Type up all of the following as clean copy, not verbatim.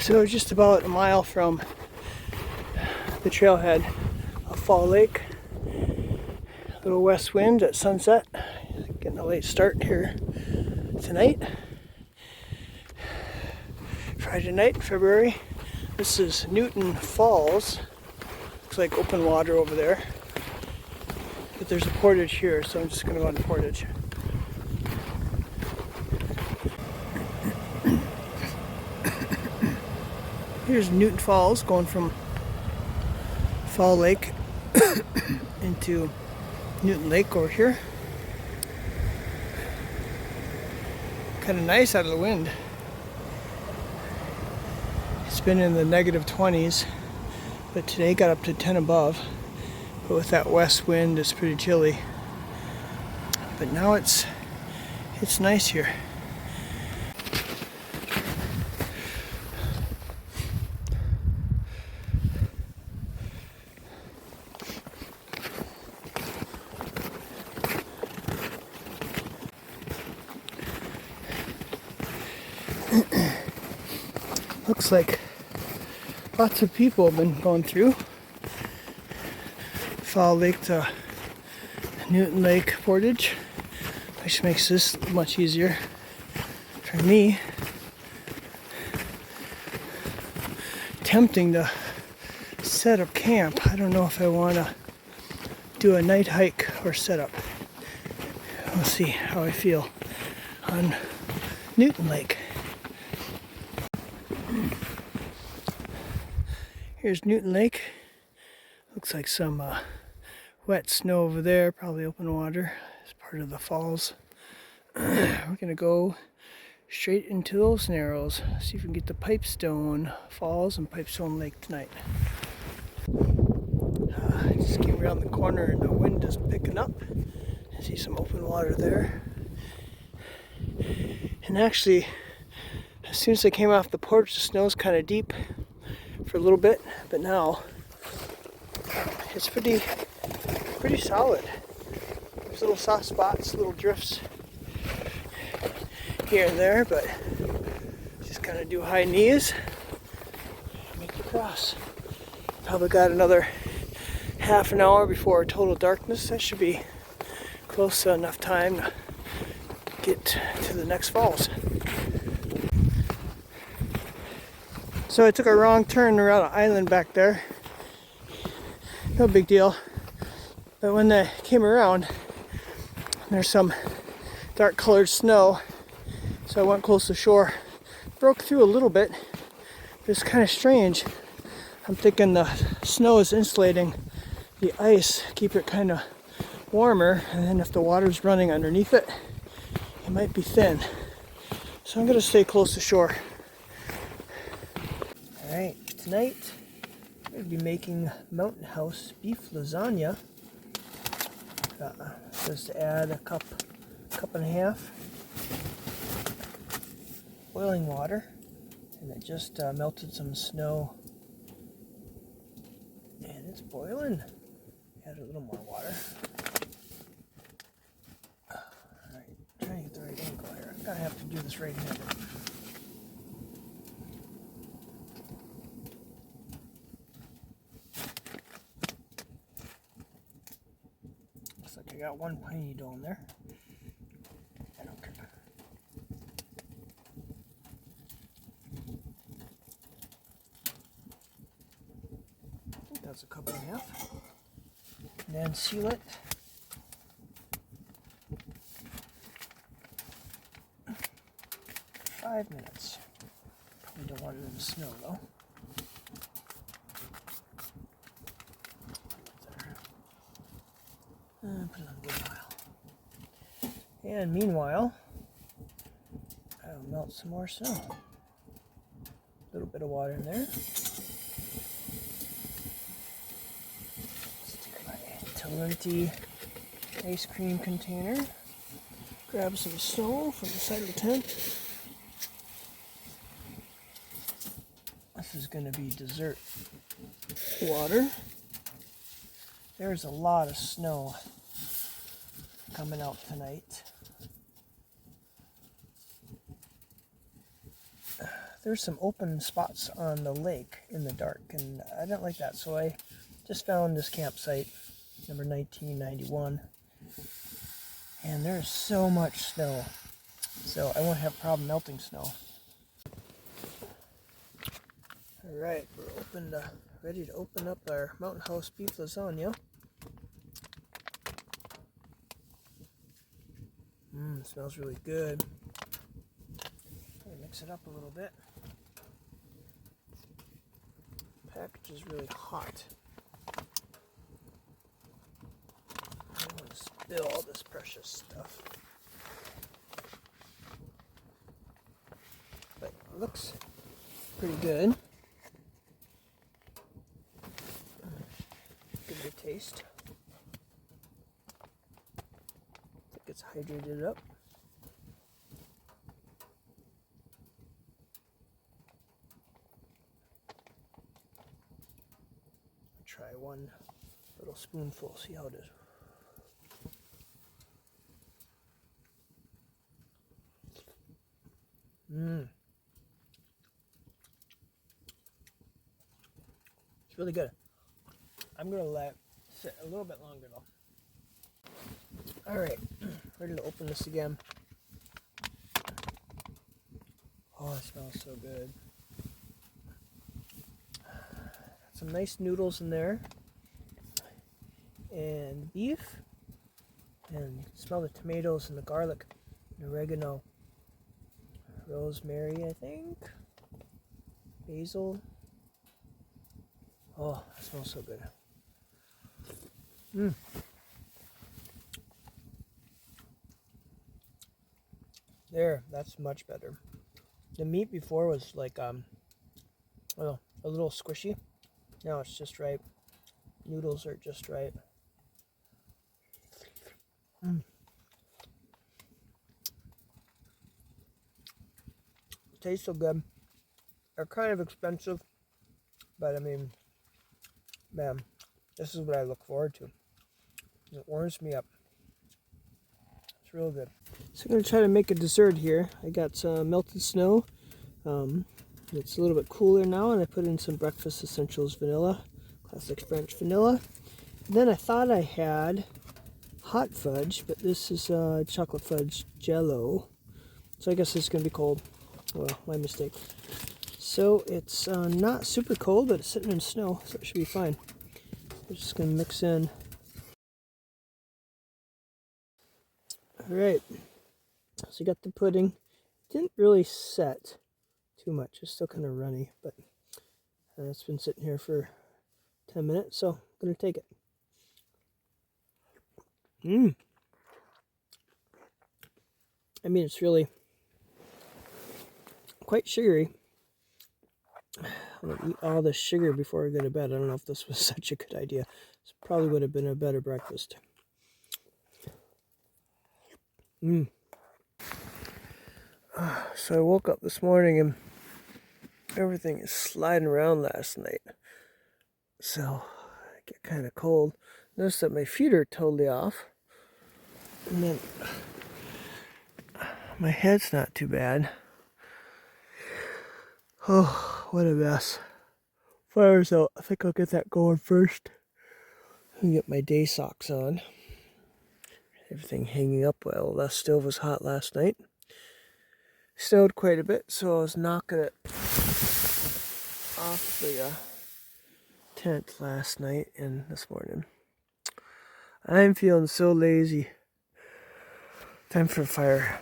So just about a mile from the trailhead of Fall Lake. A little west wind at sunset. Getting a late start here tonight. Friday night, February. This is Newton Falls. Looks like open water over there. But there's a portage here, so I'm just going to go on the portage. Here's Newton Falls, going from Fall Lake into Newton Lake over here. Kind of nice out of the wind. It's been in the negative 20s, but today got up to 10 above. But with that west wind, it's pretty chilly. But now it's nice here. Looks like lots of people have been going through Fall Lake to Newton Lake portage, which makes this much easier for me. Tempting to set up camp. I don't know if I want to do a night hike or set up. We'll see how I feel on Newton Lake. Here's Newton Lake. Looks like some wet snow over there, probably open water as part of the falls. We're gonna go straight into those narrows, see if we can get to Pipestone Falls and Pipestone Lake tonight. I just came around the corner and the wind is picking up. I see some open water there. And actually, as soon as I came off the porch, the snow's kind of deep for a little bit, but now it's pretty solid. There's little soft spots, little drifts here and there, but just kind of do high knees and make the cross. Probably got another half an hour before total darkness. That should be close to enough time to get to the next falls. So I took a wrong turn around an island back there. No big deal. But when I came around, there's some dark colored snow. So I went close to shore. Broke through a little bit. But it's kind of strange. I'm thinking the snow is insulating the ice, keep it kind of warmer. And then if the water's running underneath it, it might be thin. So I'm going to stay close to shore. Alright, tonight I'm going to be making Mountain House beef lasagna. Just to add a cup and a half boiling water, and it just melted some snow, and it's boiling. Add a little more water. Alright, trying to get the right angle here. I'm going to have to do this right-handed. I got one piney dough in there. I don't care. I think that's a cup and a half. And then seal it. 5 minutes. Probably don't want it in the snow though. Put it on the wood pile. And meanwhile, I'll melt some more snow. A little bit of water in there. Stick my Talenti ice cream container. Grab some snow from the side of the tent. This is going to be dessert water. There's a lot of snow coming out tonight. there's some open spots on the lake in the dark, and I didn't like that, so I just found this campsite, number 1991, and there's so much snow, so I won't have a problem melting snow. Alright, we're ready to open up our Mountain House beef lasagna. It smells really good. Mix it up a little bit. The package is really hot. I don't want to spill all this precious stuff. But it looks pretty good. Give it a taste. I think it's hydrated up. Try one little spoonful, see how it is. It's really good. I'm gonna let it sit a little bit longer though. Alright, ready to open this again. Oh, it smells so good. Some nice noodles in there, and beef, and you can smell the tomatoes and the garlic and oregano, rosemary, I think, basil. Oh, that smells so good. There, that's much better. The meat before was like a little squishy. Now it's just right. Noodles are just right. Tastes so good. They're kind of expensive, but I mean, man, this is what I look forward to. It warms me up. It's real good. So I'm going to try to make a dessert here. I got some melted snow. It's a little bit cooler now, and I put in some breakfast essentials vanilla, classic French vanilla. And then I thought I had hot fudge, but this is chocolate fudge jello. So I guess it's going to be cold. Well, my mistake. So it's not super cold, but it's sitting in snow, so it should be fine. I'm just going to mix in. Alright, so you got the pudding. Didn't really set too much. It's still kind of runny, but it's been sitting here for 10 minutes, so I'm going to take it. I mean, it's really quite sugary. I'm going to eat all the sugar before I go to bed. I don't know if this was such a good idea. This probably would have been a better breakfast. So I woke up this morning and everything is sliding around last night. So I get kind of cold. Notice that my feet are totally off. And then my head's not too bad. Oh, what a mess. Fire's out. I think I'll get that going first. And get my day socks on. Everything hanging up well. The stove was hot last night. Snowed quite a bit, so I was knocking it off the tent last night and this morning. I'm feeling so lazy. Time for a fire.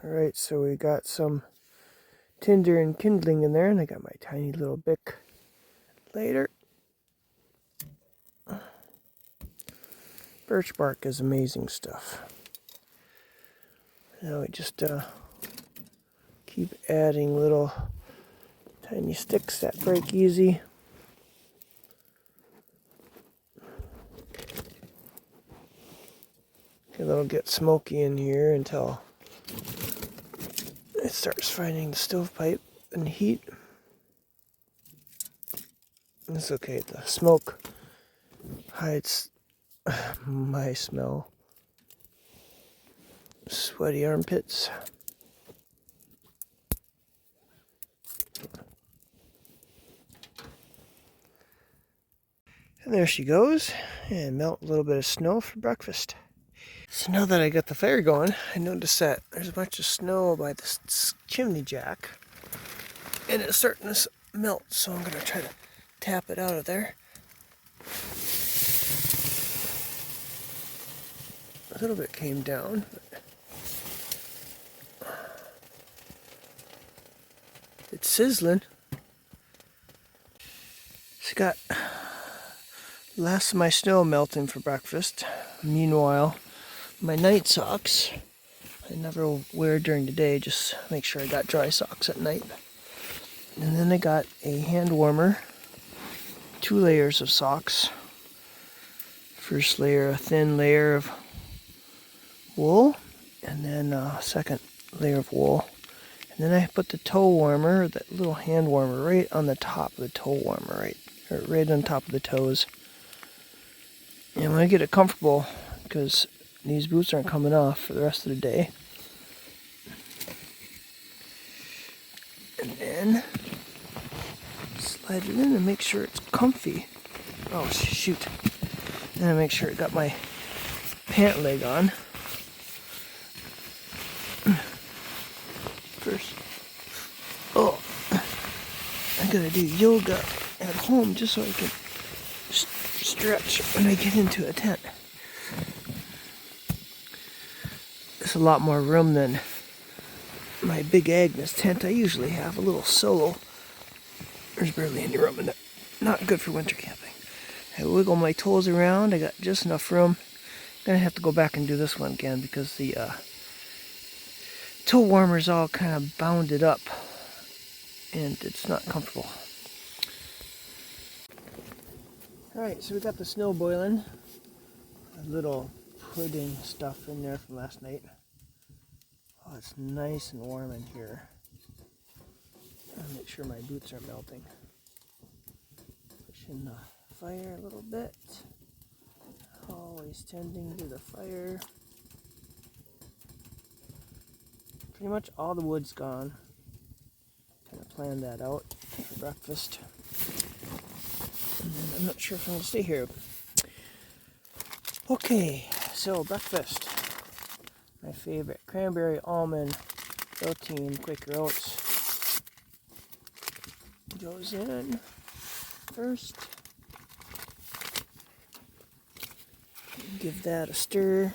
Alright, so we got some tinder and kindling in there, and I got my tiny little Bic lighter. Birch bark is amazing stuff. Now we just keep adding little tiny sticks that break easy. And it'll get smoky in here until it starts finding the stovepipe and heat. It's okay, the smoke hides my smell. Sweaty armpits. And there she goes, and melt a little bit of snow for breakfast. So now that I got the fire going, I noticed that there's a bunch of snow by this chimney jack, and it's starting to melt, so I'm going to try to tap it out of there. A little bit came down, but it's sizzling. So got last of my snow melting for breakfast. Meanwhile, my night socks, I never wear during the day, just make sure I got dry socks at night. And then I got a hand warmer, 2 layers of socks. First layer, a thin layer of wool, and then a second layer of wool. And then I put the toe warmer, that little hand warmer, right on the top of the toe warmer, right on top of the toes. And when I get it comfortable, because these boots aren't coming off for the rest of the day. And then slide it in and make sure it's comfy. Oh shoot. And I make sure it got my pant leg on. First, I gotta do yoga at home just so I can stretch when I get into a tent. There's a lot more room than my Big Agnes tent I usually have, a little solo. There's barely any room in it. Not good for winter camping. I wiggle my toes around, I got just enough room. Gonna have to go back and do this one again because the toe warmer's all kind of bounded up and it's not comfortable. Alright, so we got the snow boiling. A little pudding stuff in there from last night. Oh, it's nice and warm in here. I'll make sure my boots are melting. Pushing the fire a little bit. Always tending to the fire. Pretty much all the wood's gone. Kind of planned that out for breakfast. And then I'm not sure if I'm going to stay here. Okay, so breakfast. My favorite cranberry almond protein Quaker Oats goes in first. Give that a stir.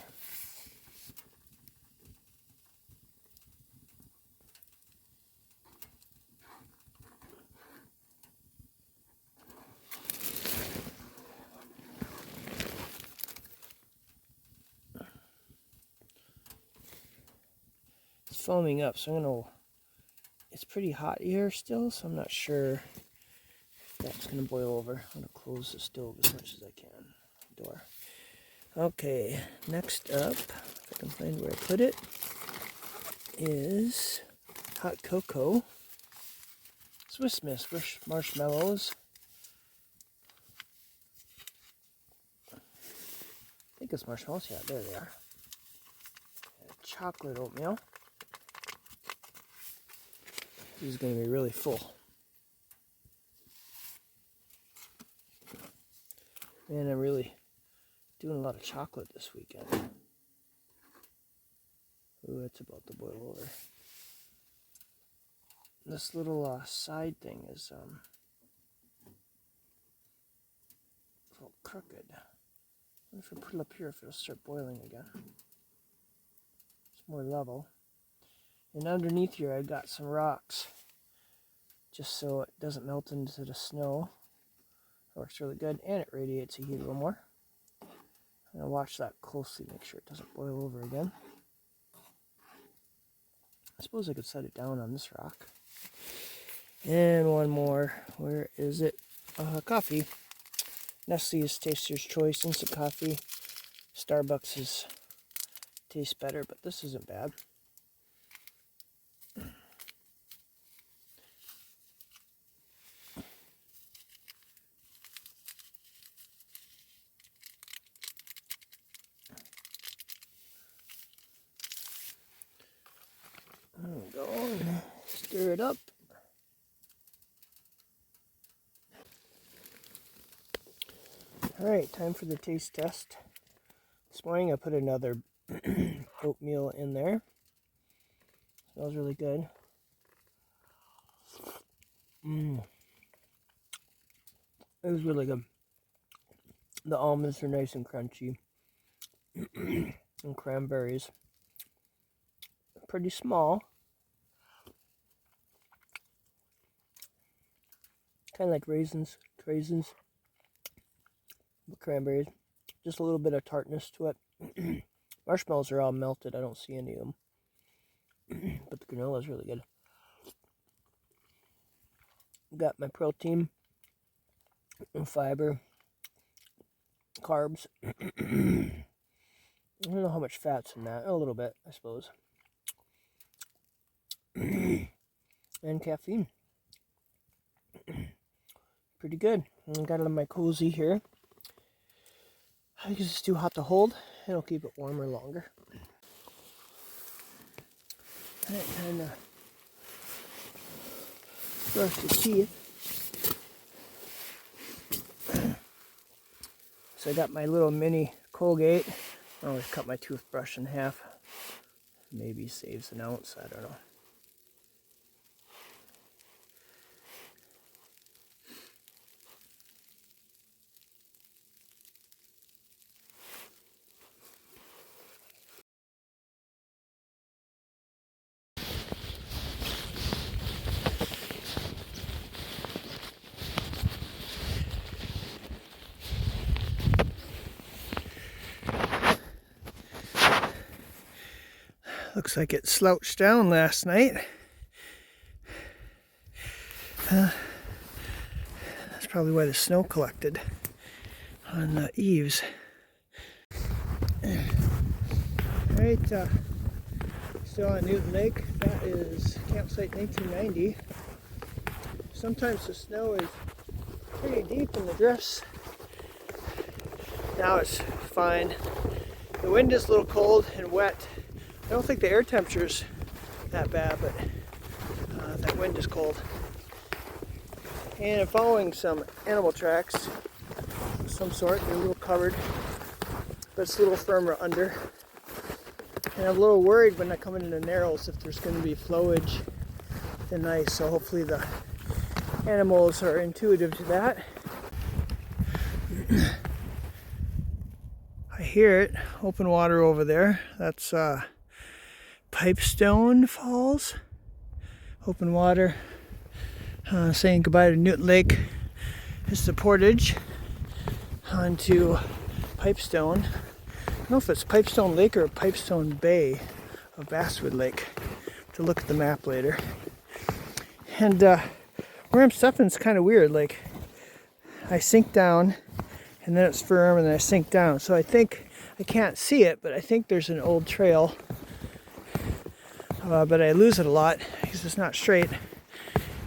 It's foaming up, so I'm gonna. It's pretty hot here still, so I'm not sure if that's gonna boil over. I'm gonna close the stove as much as I can. Door. Okay, next up, if I can find where I put it, is hot cocoa, Swiss Miss marshmallows. I think it's marshmallows. Yeah, there they are. And chocolate oatmeal. This is going to be really full. Man, I'm really doing a lot of chocolate this weekend. Ooh, it's about to boil over. This little side thing is a little crooked. I wonder if I put it up here if it'll start boiling again. It's more level. And underneath here I've got some rocks, just so it doesn't melt into the snow. It works really good, and it radiates the heat a little more. I'm going to watch that closely, make sure it doesn't boil over again. I suppose I could set it down on this rock. And one more. Where is it? Coffee. Nestle's Taster's Choice Instant Coffee. Starbucks tastes better, but this isn't bad. Stir it up. Alright, time for the taste test. This morning I put another oatmeal in there. Smells really good. It was really good. The almonds are nice and crunchy. And cranberries. Pretty small. Kind of like raisins. The cranberries. Just a little bit of tartness to it. Marshmallows are all melted. I don't see any of them. But the granola is really good. Got my protein and fiber, carbs. I don't know how much fat's in that. A little bit, I suppose. And caffeine. Pretty good. I got it in my cozy here. I think it's too hot to hold. It'll keep it warmer longer. Alright, time to brush the teeth. So I got my little mini Colgate. I always cut my toothbrush in half. Maybe saves an ounce, I don't know. Looks like it slouched down last night. That's probably why the snow collected on the eaves. Alright, still on Newton Lake. That is campsite 1990. Sometimes the snow is pretty deep in the drifts. Now it's fine. The wind is a little cold and wet. I don't think the air temperature is that bad, but that wind is cold. And I'm following some animal tracks of some sort. They're a little covered, but it's a little firmer under. And I'm a little worried when I come into the narrows if there's going to be flowage and ice. So hopefully the animals are intuitive to that. I hear it. Open water over there. That's Pipestone Falls. Open water. Saying goodbye to Newton Lake. It's the portage onto Pipestone. I don't know if it's Pipestone Lake or Pipestone Bay of wl-ood Lake. To look at the map later. And where I'm stepping is kind of weird. Like I sink down, and then it's firm, and then I sink down. So I think I can't see it, but I think there's an old trail. But I lose it a lot because it's not straight.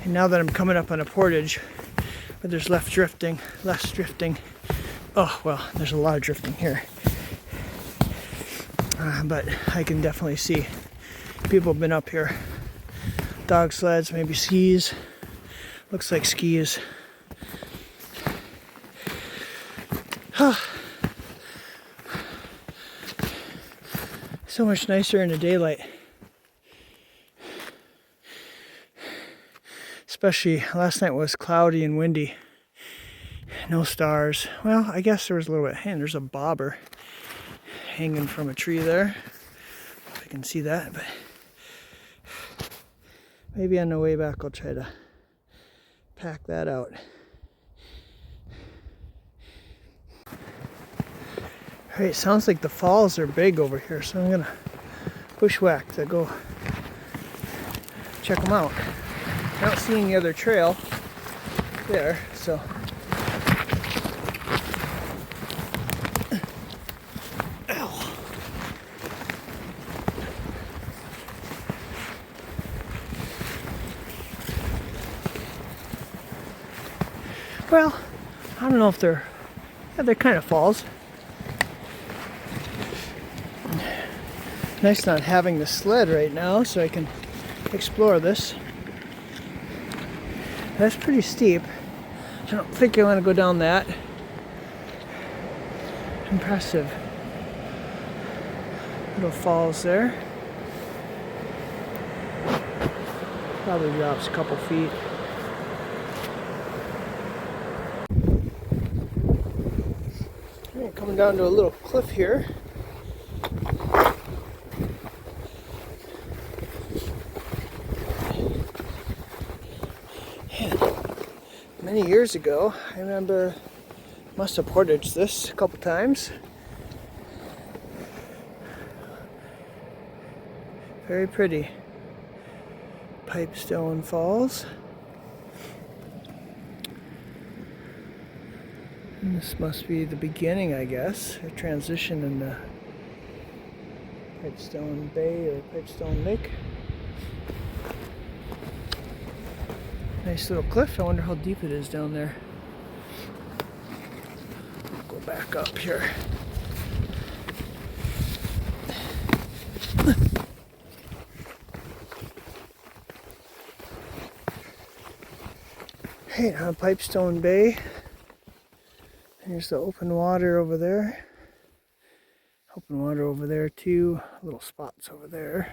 And now that I'm coming up on a portage where there's less drifting. Oh, well, there's a lot of drifting here. But I can definitely see people have been up here. Dog sleds, maybe skis. Looks like skis. So much nicer in the daylight. Especially last night was cloudy and windy. No stars. Well, I guess there was a little bit. Hey, there's a bobber hanging from a tree there. If I can see that, but maybe on the way back I'll try to pack that out. Alright, sounds like the falls are big over here, so I'm gonna bushwhack to go check them out. I don't see any other trail there, so ow. Well, I don't know if they're kind of falls. Nice not having the sled right now, so I can explore this. That's pretty steep. I don't think I want to go down that. Impressive. Little falls there. Probably drops a couple feet. Alright, coming down to a little cliff here. And many years ago, I remember must have portaged this a couple times. Very pretty. Pipestone Falls. And this must be the beginning, I guess, a transition in the Pipestone Bay or Pipestone Lake. Nice little cliff. I wonder how deep it is down there. Go back up here. Hey, on Pipestone Bay. Here's the open water over there. Open water over there too. Little spots over there.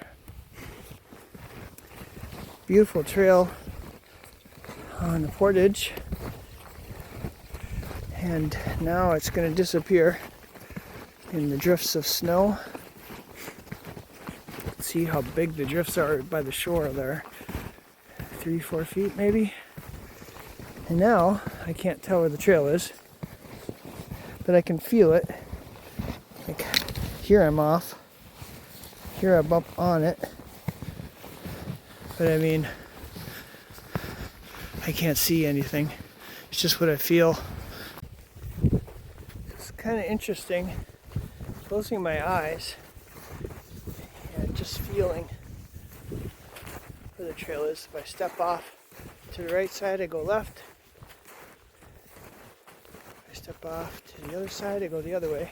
Beautiful trail on the portage. And now it's going to disappear in the drifts of snow. See how big the drifts are by the shore there. 3-4 feet maybe. And now I can't tell where the trail is, but I can feel it. Like here I'm off, here I bump on it, but I mean, I can't see anything. It's just what I feel. It's kind of interesting, closing my eyes and just feeling where the trail is. If I step off to the right side, I go left. If I step off to the other side, I go the other way.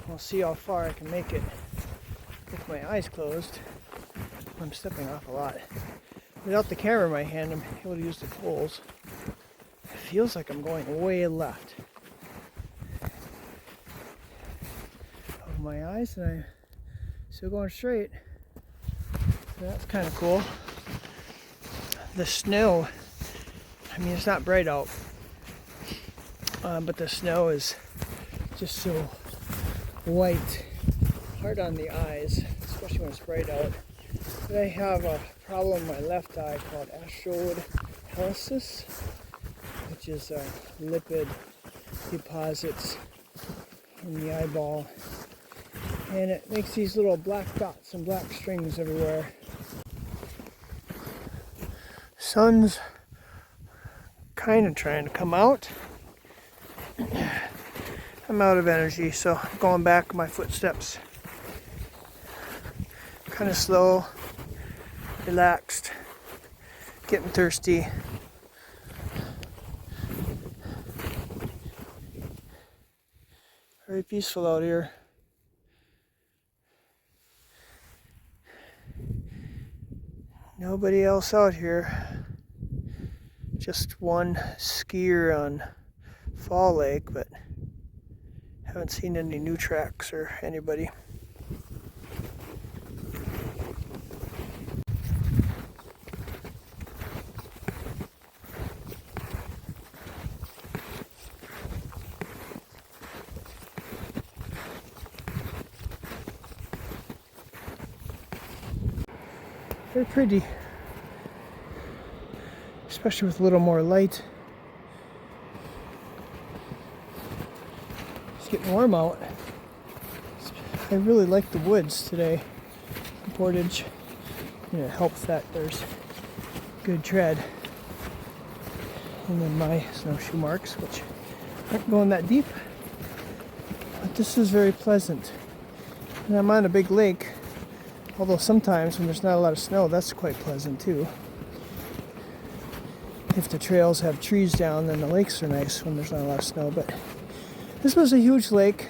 We'll see how far I can make it with my eyes closed. I'm stepping off a lot. Without the camera in my hand, I'm able to use the poles. It feels like I'm going way left. Open my eyes and I'm still going straight. So that's kind of cool. The snow, I mean, it's not bright out, but the snow is just so white, hard on the eyes, especially when it's bright out. But I have a problem in my left eye called jourd, which is lipid deposits in the eyeball, and it makes these little black dots and black strings everywhere. Sun's kind of trying to come out. I'm out of energy, so I'm going back my footsteps. Kind of slow, relaxed, getting thirsty. Very peaceful out here. Nobody else out here. Just one skier on Fall Lake, but haven't seen any new tracks or anybody. Very pretty, especially with a little more light. It's getting warm out. I really like the woods today, portage. And it helps that there's good tread. And then my snowshoe marks, which aren't going that deep. But this is very pleasant. And I'm on a big lake. Although sometimes when there's not a lot of snow, that's quite pleasant too. If the trails have trees down, then the lakes are nice when there's not a lot of snow. But this was a huge lake,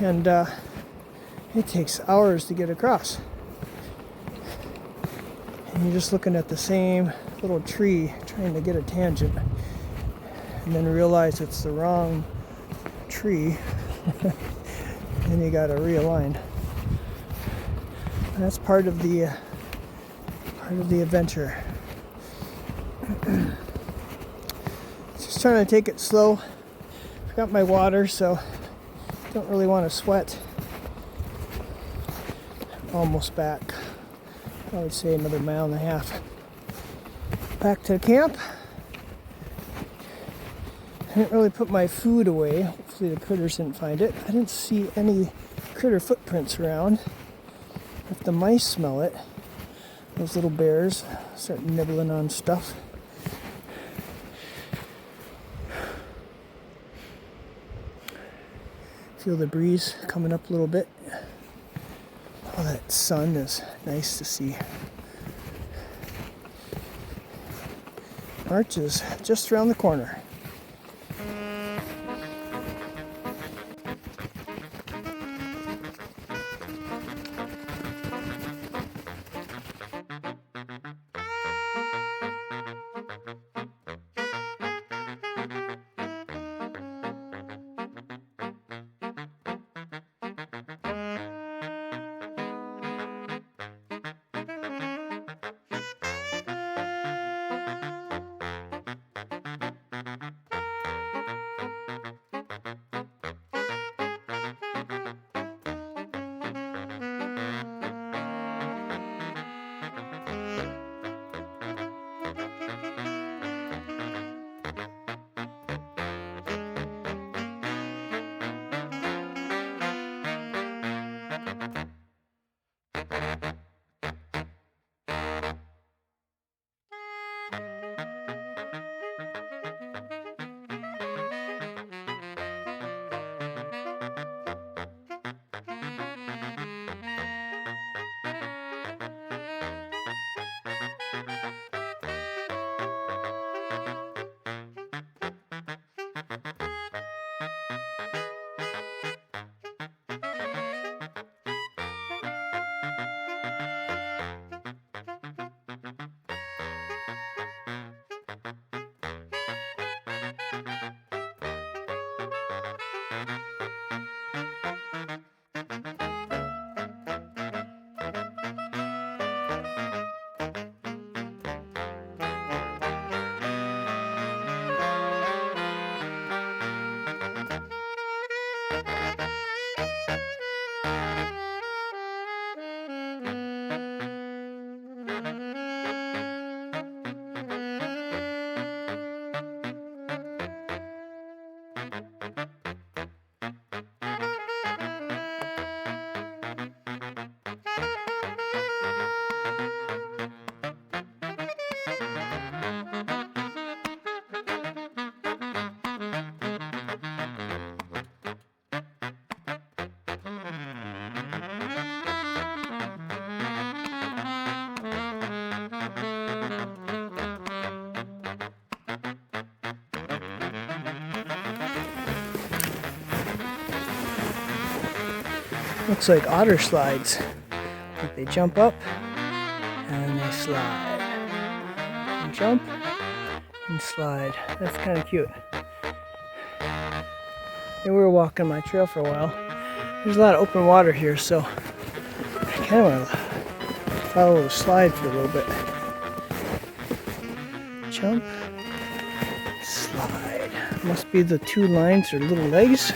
and it takes hours to get across. And you're just looking at the same little tree trying to get a tangent and then realize it's the wrong tree. Then you gotta realign. That's part of the adventure. Just trying to take it slow. I've got my water, so don't really want to sweat. I'm almost back. I would say another 1.5 miles. Back to camp. I didn't really put my food away. Hopefully the critters didn't find it. I didn't see any critter footprints around. If the mice smell it, those little bears start nibbling on stuff. Feel the breeze coming up a little bit. Oh, that sun is nice to see. March is just around the corner. Looks like otter slides. Like they jump up and they slide. And jump and slide. That's kind of cute. They were walking my trail for a while. There's a lot of open water here, so I kind of want to follow the slide for a little bit. Jump, slide. Must be the two lines or little legs.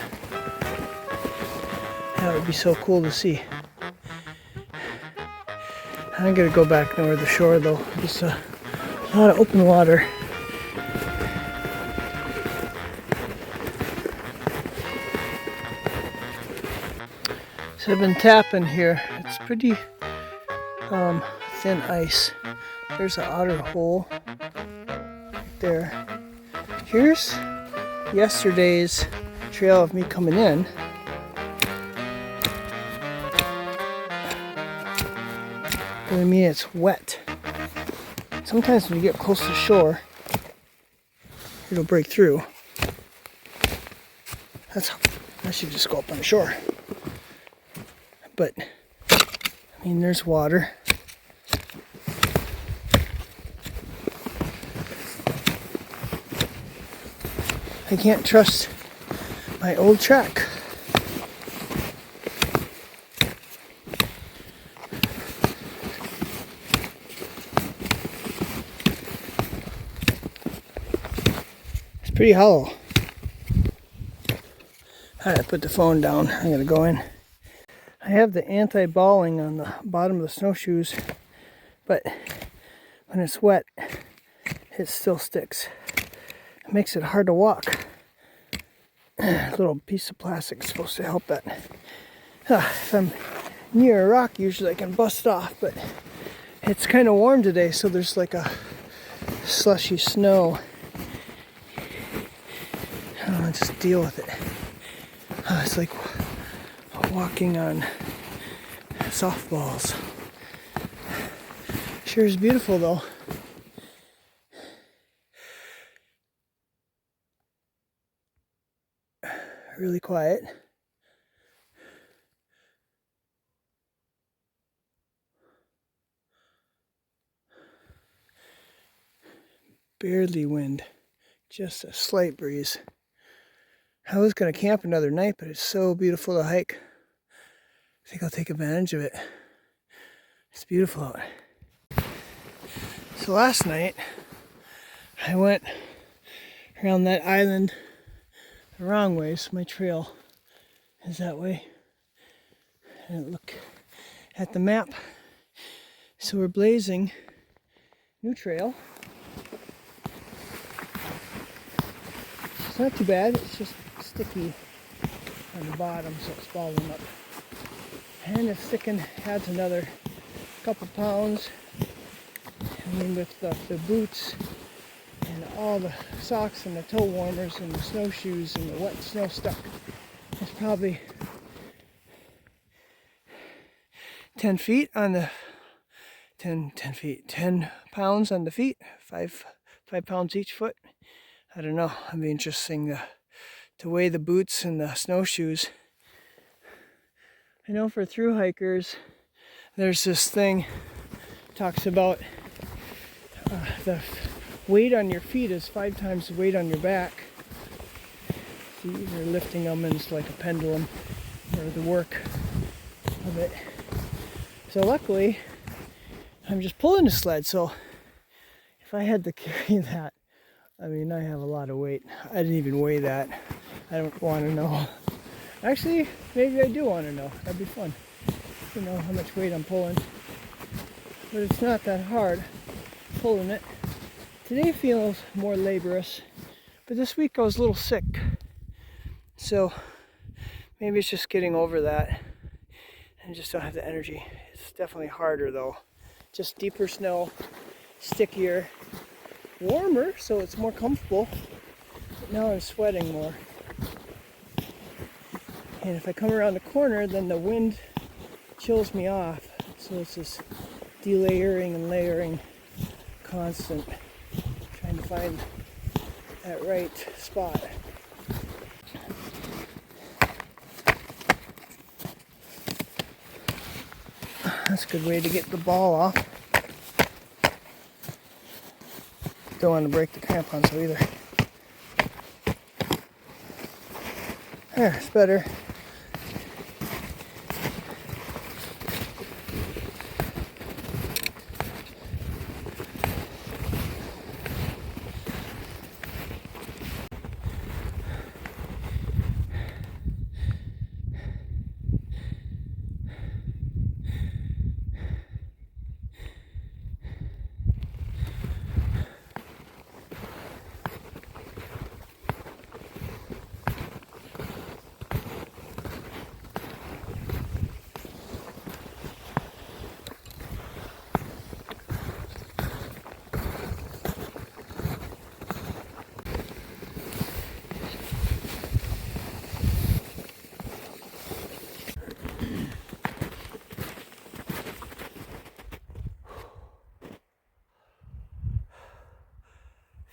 That would be so cool to see. I'm gonna go back near the shore though. Just a lot of open water. So I've been tapping here. It's pretty thin ice. There's an otter hole right there. Here's yesterday's trail of me coming in. I mean, it's wet. Sometimes when you get close to shore, it'll break through. I should just go up on the shore. But, I mean, there's water. I can't trust my old track. It's pretty hollow. Alright, I put the phone down. I gotta go in. I have the anti-balling on the bottom of the snowshoes, but when it's wet, it still sticks. It makes it hard to walk. A little piece of plastic is supposed to help that. If I'm near a rock, usually I can bust it off, but it's kind of warm today, so there's like a slushy snow. I'll just deal with it. It's like walking on softballs. Sure is beautiful though. Really quiet. Barely wind, just a slight breeze. I was going to camp another night, but it's so beautiful to hike. I think I'll take advantage of it. It's beautiful out. So last night, I went around that island the wrong way, so my trail is that way. And look at the map. So we're blazing new trail. It's not too bad, it's just sticky on the bottom, so it's balling up. And if sticking adds another couple pounds. I mean, with the boots and all the socks and the toe warmers and the snowshoes and the wet snow stuck, it's probably 10 feet on the 10 pounds on the feet, 5 pounds each foot. I don't know. It'd be interesting to weigh the boots and the snowshoes. I know for thru hikers, there's this thing talks about the weight on your feet is 5 times the weight on your back. So you're lifting them, and it's like a pendulum, or the work of it. So luckily, I'm just pulling the sled. So if I had to carry that, I mean, I have a lot of weight. I didn't even weigh that. I don't want to know. Actually, maybe I do want to know. That'd be fun to know how much weight I'm pulling. But it's not that hard pulling it. Today feels more laborious, but this week I was a little sick. So maybe it's just getting over that and just don't have the energy. It's definitely harder though. Just deeper snow, stickier, warmer, so it's more comfortable. But now I'm sweating more. And if I come around the corner, then the wind chills me off. So it's this delayering and layering, constant, trying to find that right spot. That's a good way to get the ball off. Don't want to break the crampons either. There, it's better.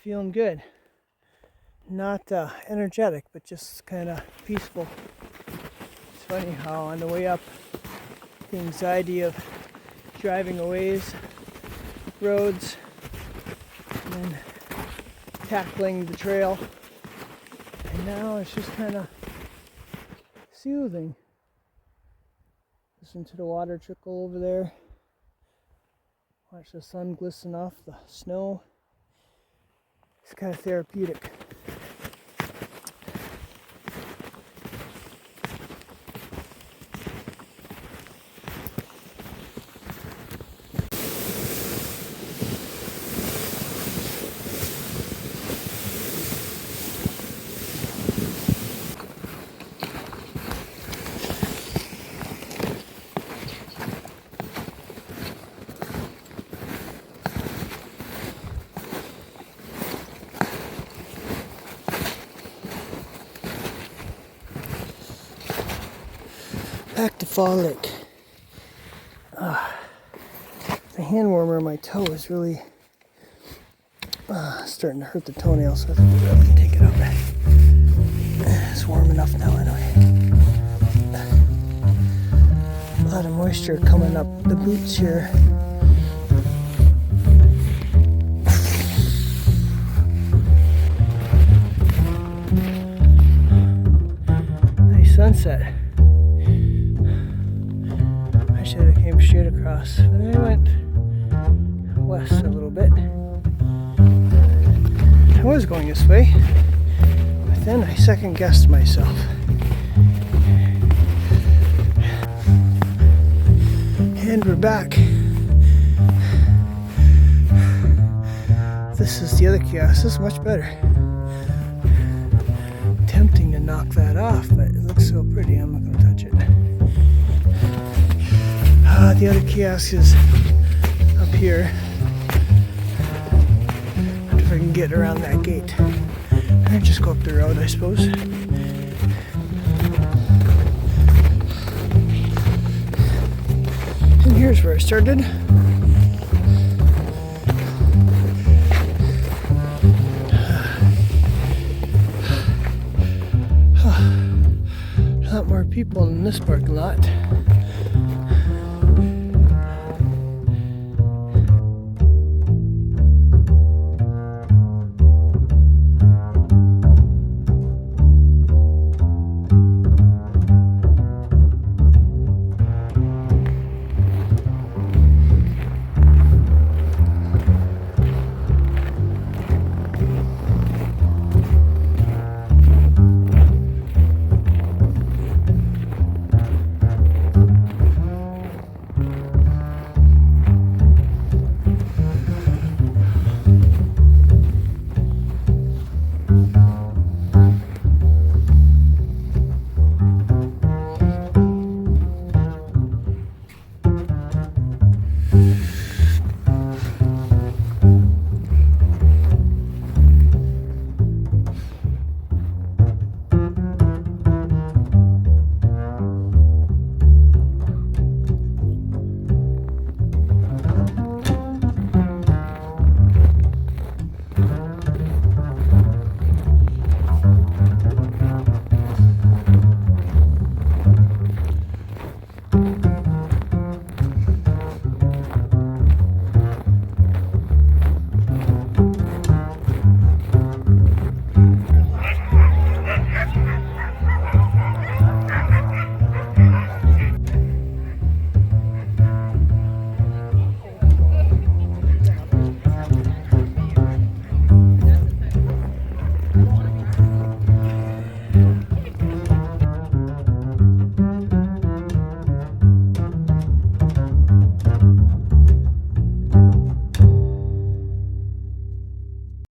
Feeling good. Not energetic, but just kind of peaceful. It's funny how on the way up, the anxiety of driving a ways, roads, and then tackling the trail now it's just kind of soothing. Listen to the water trickle over there. Watch the sun glisten off the snow. It's kind of therapeutic. Back to Fall Lake. The hand warmer on my toe is really starting to hurt the toenails, so I have to really take it out. It's warm enough now anyway. A lot of moisture coming up the boots here. Nice sunset. I should have came straight across, but I went west a little bit. I was going this way, but then I second guessed myself. And we're back. This is the other kiosk. This is much better. Tempting to knock that off, but it looks so pretty, I'm not going to touch it. The other kiosk is up here. I wonder if I can get around that gate. Or just go up the road, I suppose. And here's where I started. A lot more people in this parking lot.